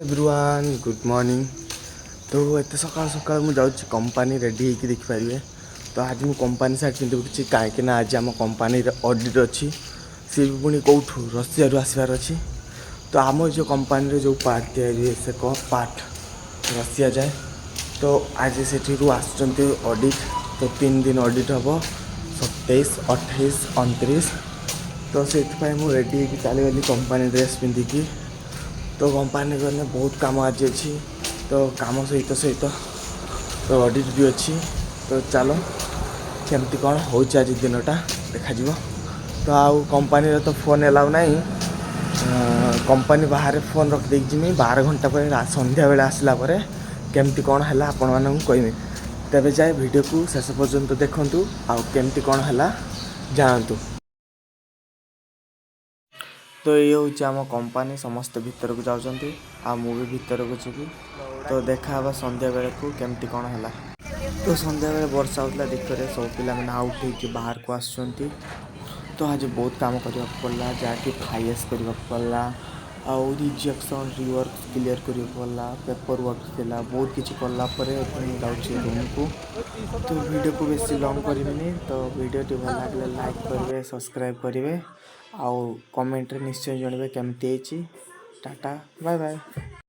Everyone good morning. तो एत सकाल सकाल मुझे जाऊँगी कंपानी रेडी होकर देखिपारे। तो आज मुझे कंपानी साइड पिंधि कहीं आज आम कंपानी ऑडिट अच्छी सी भी पुणी कौटू रशिया आसबार अच्छी। तो आम जो कंपानी जो पार्ट तैयारी से पार्ट रशिया जाए। तो आज से ऑडिट। तो 3 दिन ऑडिट हम 27, 28, 29। तो से मुझे रेडी होकर चलीगली कंपानी ड्रेस पिंधिकी। तो कंपानी गले बहुत काम आज अच्छी। तो काम सहित सहित तो ऑडिट भी अच्छी। तो चलो केमती कौन हो आज दिनटा देखा। तो आउ कंपानी तो फोन एलाउ ना। कंपानी बाहर फोन रखिदे जिमी 12 घंटा पर संध्या बेले आसला केमती कौन है आपण मानक कहमी। तेरे जाए वीडियो को शेष पर्यंत देखूँ आउ केमती कौन है जानतु। तो ये हूँ आम कंपानी समस्त भितर को जाऊँगी आ मु भी भितर को जी। तो देखा संध्या बेले को केमती कौन है। तो संध्या बेले वर्षा होता दिखरे सब पिला मैंने आउट हो बाहर को आसुँच। तो आज बहुत काम करने पड़ा जहाँकि फाइएस करने पड़ा आउ रिजेक्शन रिवर्क क्लीयर करने पड़ा पेपर वर्क थिला बहुत किसी कलापर जाऊँगी रूम को। तो वीडियो को बेसी लॉन्ग करेंगे। तो वीडियो टी भल लगे लाइक करेंगे सब्सक्राइब करेंगे आउ कमेंट निश्चय जानवे केमती टाटा बाय बाय।